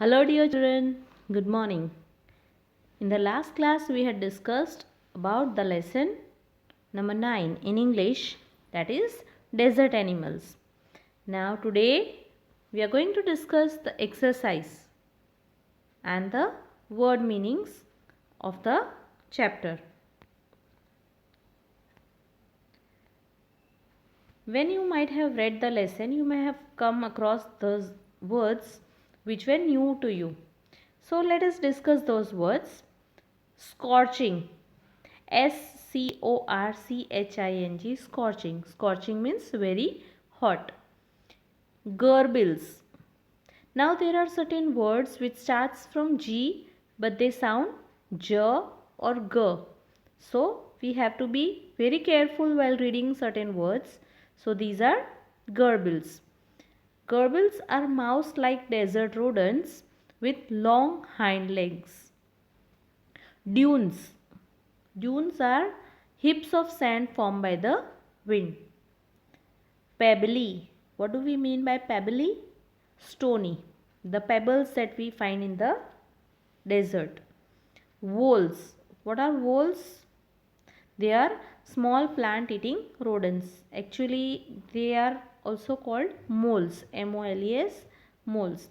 Hello, dear children. Good morning. In the last class, we had discussed about the lesson number 9 in English, that is desert animals. Now, today we are going to discuss the exercise and the word meanings of the chapter. When you might have read the lesson, you may have come across those words which were new to you. So, let us discuss those words. Scorching. Scorching. Scorching. Scorching means very hot. Gurbles. Now there are certain words which starts from G but they sound J or G. So we have to be very careful while reading certain words. So these are gurbles. Gurbles are mouse-like desert rodents with long hind legs. Dunes. Dunes are heaps of sand formed by the wind. Pebbly. What do we mean by pebbly? Stony. The pebbles that we find in the desert. Voles. What are voles? They are small plant eating rodents. Actually, they are also called moles. M-O-L-E-S. Moles.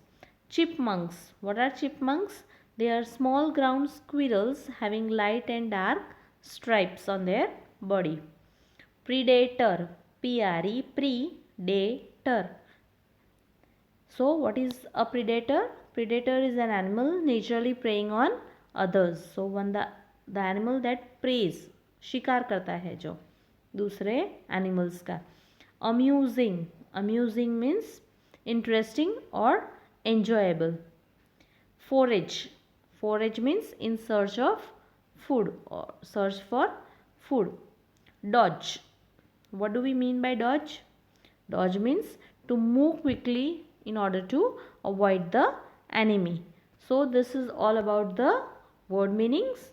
Chipmunks. What are chipmunks? They are small ground squirrels having light and dark stripes on their body. Predator. P-R-E. Predator. So what is a predator? Predator is an animal naturally preying on others. So the animal that preys, शिकार करता है जो दूसरे animals का. Amusing. Amusing means interesting or enjoyable. Forage. Forage means in search of food or search for food. Dodge. What do we mean by dodge? Dodge means to move quickly in order to avoid the enemy. So this is all about the word meanings.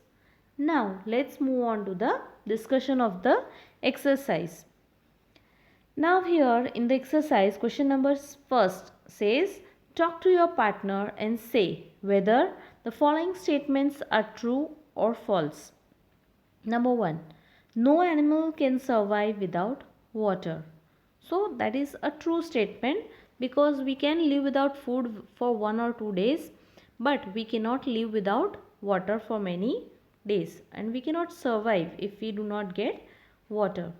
Now let's move on to the discussion of the exercise. Now here in the exercise, question number first says, talk to your partner and say whether the following statements are true or false. Number 1. No animal can survive without water. So that is a true statement because we can live without food for 1 or 2 days, but we cannot live without water for many days, and we cannot survive if we do not get water.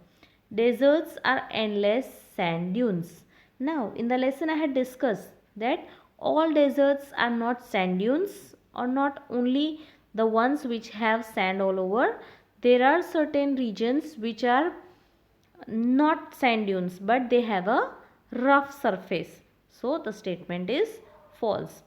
Deserts are endless sand dunes. Now in the lesson I had discussed that all deserts are not sand dunes, or not only the ones which have sand all over. There are certain regions which are not sand dunes but they have a rough surface. So the statement is false.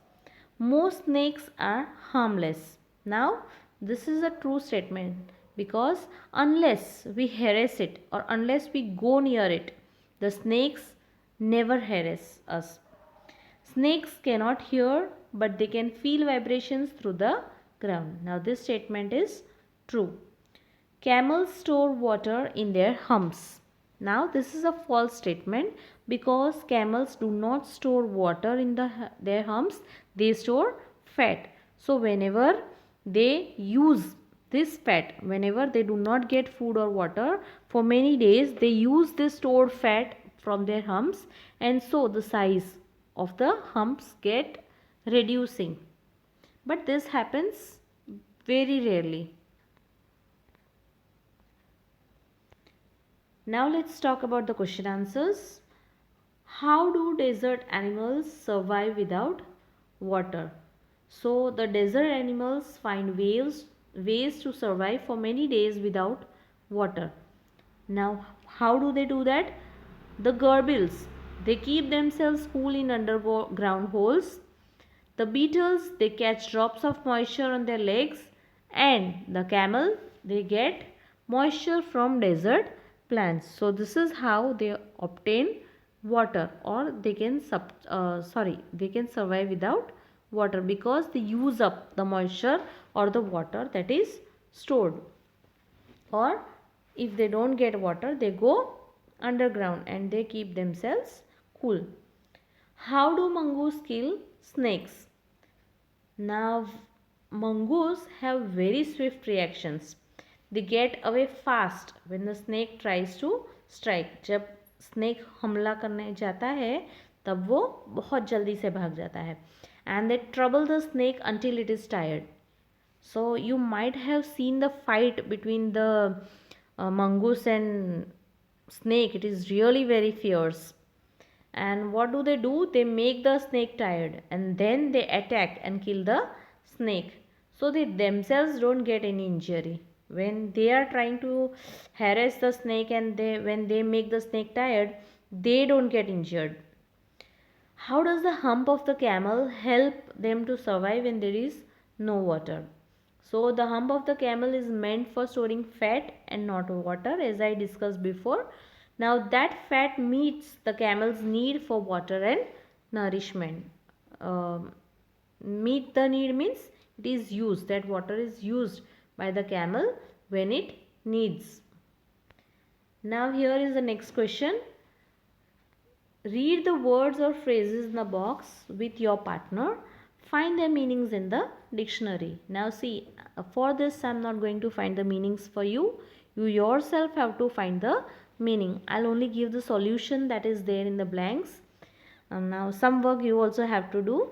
Most snakes are harmless. Now this is a true statement because unless we harass it or unless we go near it, the snakes never harass us. Snakes cannot hear but they can feel vibrations through the ground. Now this statement is true. Camels store water in their humps. Now this is a false statement because camels do not store water in their humps, they store fat. So whenever they use this fat, whenever they do not get food or water for many days, they use this stored fat from their humps, and so the size of the humps get reducing. But this happens very rarely. Now let's talk about the question answers. How do desert animals survive without water? So the desert animals find ways to survive for many days without water. Now how do they do that? The gurbles, they keep themselves cool in underground holes. The beetles, they catch drops of moisture on their legs, and the camel, they get moisture from desert plants. So this is how they obtain water, or they can they can survive without water because they use up the moisture or the water that is stored. Or if they don't get water, they go underground and they keep themselves cool. How do mongoose kill snakes? Now, mongoose have very swift reactions. They get away fast when the snake tries to strike. जब snake हमला करने जाता है तब वो बहुत जल्दी से भाग जाता है. And they trouble the snake until it is tired. So you might have seen the fight between the mongoose and snake. It is really very fierce. And what do? They make the snake tired and then they attack and kill the snake. So they themselves don't get any injury. When they are trying to harass the snake and when they make the snake tired, they don't get injured. How does the hump of the camel help them to survive when there is no water? So the hump of the camel is meant for storing fat and not water, as I discussed before. Now that fat meets the camel's need for water and nourishment. Meet the need means it is used, that water is used by the camel when it needs. Now here is the next question. Read the words or phrases in the box with your partner. Find their meanings in the dictionary. Now see, for this I am not going to find the meanings for you. You yourself have to find the meaning. I'll only give the solution that is there in the blanks. Now some work you also have to do.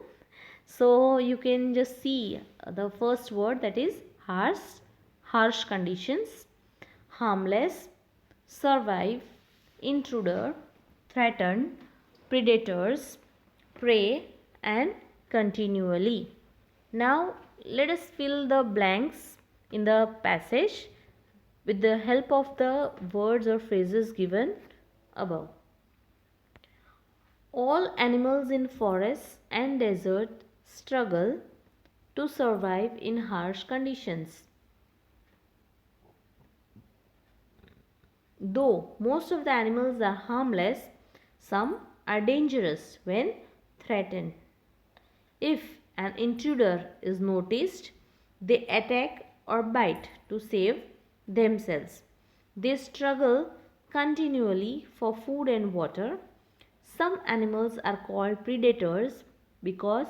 So you can just see the first word, that is harsh conditions, harmless, survive, intruder, threaten, predators, prey, and continually. Now let us fill the blanks in the passage with the help of the words or phrases given above. All animals in forests and deserts struggle to survive in harsh conditions. Though most of the animals are harmless, some are dangerous when threatened. If an intruder is noticed, they attack or bite to save themselves. They struggle continually for food and water. Some animals are called predators because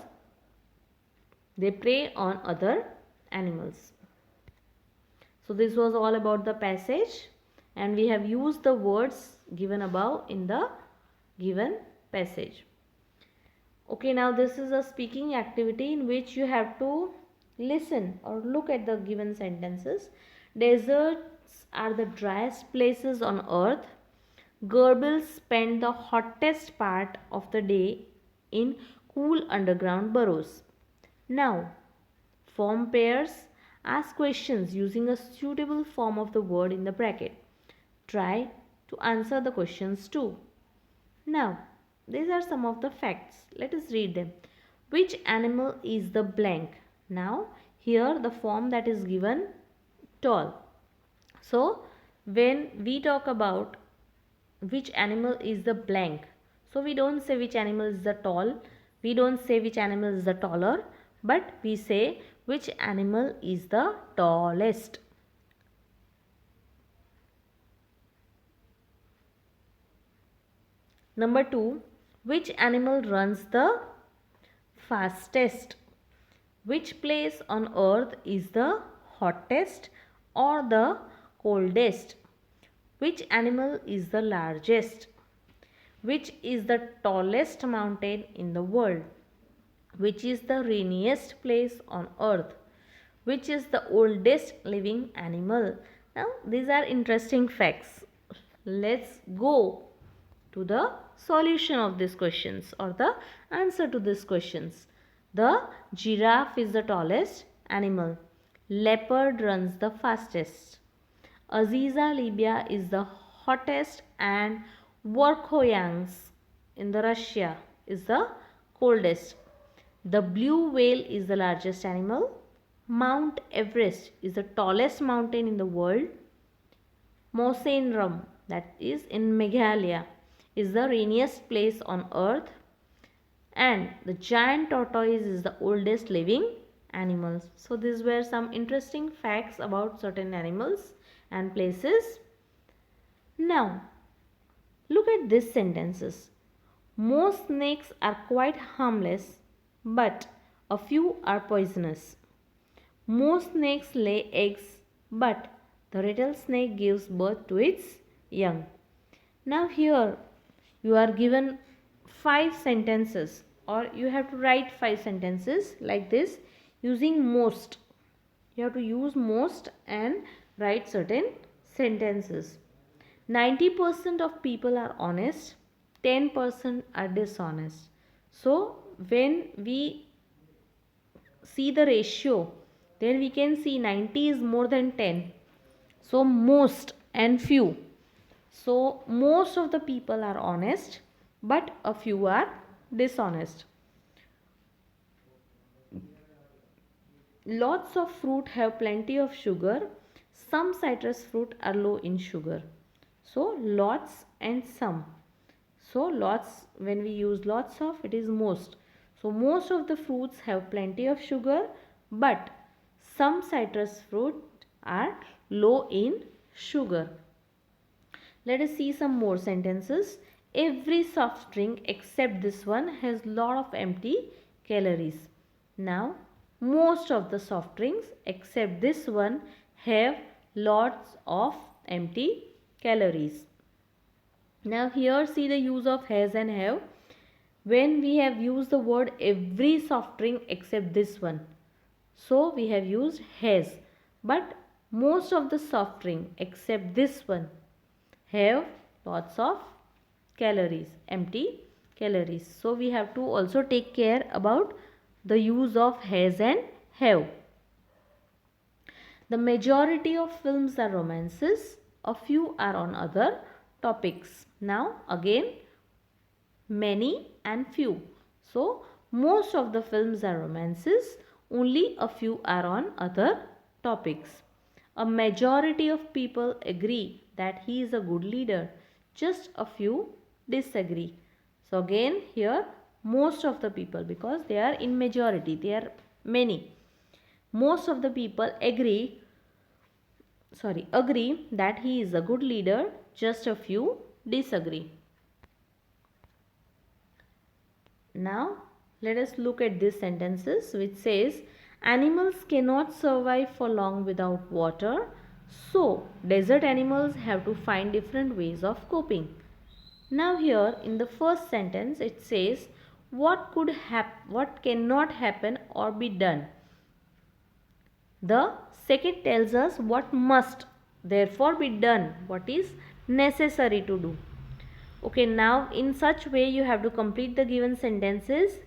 they prey on other animals. So this was all about the passage, and we have used the words given above in the given passage. Okay, now this is a speaking activity in which you have to listen or look at the given sentences. Deserts are the driest places on earth. Gerbils spend the hottest part of the day in cool underground burrows. Now, form pairs. Ask questions using a suitable form of the word in the bracket. Try to answer the questions too. Now, these are some of the facts. Let us read them. Which animal is the blank? Now, here the form that is given, tall. So, when we talk about which animal is the blank, so we don't say which animal is the tall, we don't say which animal is the taller, but we say which animal is the tallest. Number 2, which animal runs the fastest? Which place on earth is the hottest or the coldest? Which animal is the largest? Which is the tallest mountain in the world? Which is the rainiest place on earth? Which is the oldest living animal? Now, these are interesting facts. Let's go to the solution of these questions or the answer to these questions. The giraffe is the tallest animal. Leopard runs the fastest. Aziza Libya is the hottest, and Verkhoyansk in the Russia is the coldest. The blue whale is the largest animal. Mount Everest is the tallest mountain in the world. Mawsynram, that is in Meghalaya, is the rainiest place on earth. And the giant tortoise is the oldest living animal. So these were some interesting facts about certain animals and places. Now, look at these sentences. Most snakes are quite harmless, but A few are poisonous. Most snakes lay eggs, but the rattlesnake gives birth to its young. Now here you are given 5 sentences, or you have to write 5 sentences like this using most. You have to use most and write certain sentences. 90% of people are honest, 10% are dishonest. So when we see the ratio, then we can see 90 is more than 10. So most and few. So most of the people are honest, but a few are dishonest. Lots of fruit have plenty of sugar. Some citrus fruit are low in sugar. So lots and some. So lots, when we use lots of, it is most. So most of the fruits have plenty of sugar, but some citrus fruit are low in sugar. Let us see some more sentences. Every soft drink except this one has lot of empty calories. Now most of the soft drinks except this one have lots of empty calories. Now here see the use of has and have. When we have used the word every soft drink except this one, so we have used has. But most of the soft drink except this one have lots of calories, empty calories. So we have to also take care about the use of has and have. The majority of films are romances, a few are on other topics. Now again, many and few. So most of the films are romances, only a few are on other topics. A majority of people agree that he is a good leader, just a few disagree. So again here most of the people, because they are in majority, they are many. Most of the people agree that he is a good leader, just a few disagree. Now let us look at these sentences which says animals cannot survive for long without water, so desert animals have to find different ways of coping. Now here in the first sentence it says what cannot happen or be done. The second tells us what must therefore be done, what is necessary to do. Okay, now in such way you have to complete the given sentences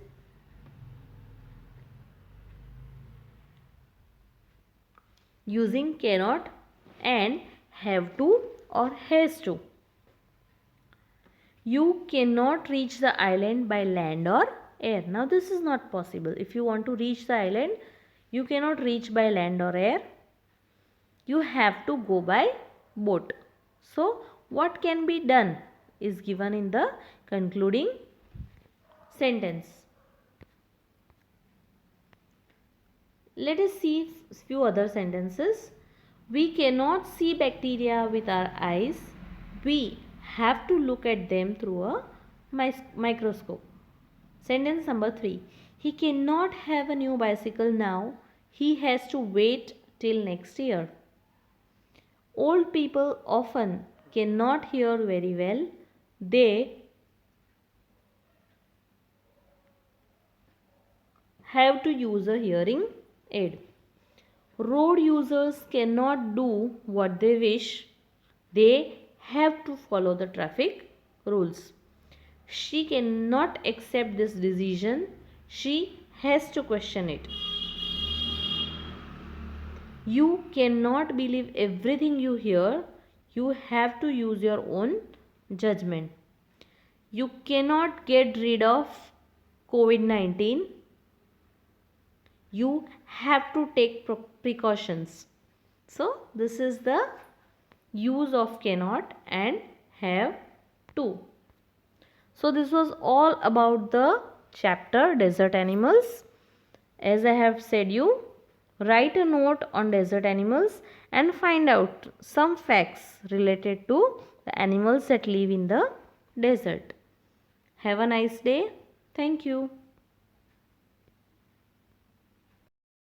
using cannot and have to or has to. You cannot reach the island by land or air. Now this is not possible. If you want to reach the island, you cannot reach by land or air. You have to go by boat. So what can be done is given in the concluding sentence. Let us see few other sentences. We cannot see bacteria with our eyes. We have to look at them through a microscope. Sentence number 3. He cannot have a new bicycle now. He has to wait till next year. Old people often cannot hear very well. They have to use a hearing aid. Road users cannot do what they wish. They have to follow the traffic rules. She cannot accept this decision. She has to question it. You cannot believe everything you hear. You have to use your own judgment. You cannot get rid of COVID-19. You have to take precautions. So this is the use of cannot and have to. So this was all about the chapter desert animals. As I have said you, write a note on desert animals and find out some facts related to the animals that live in the desert. Have a nice day. Thank you.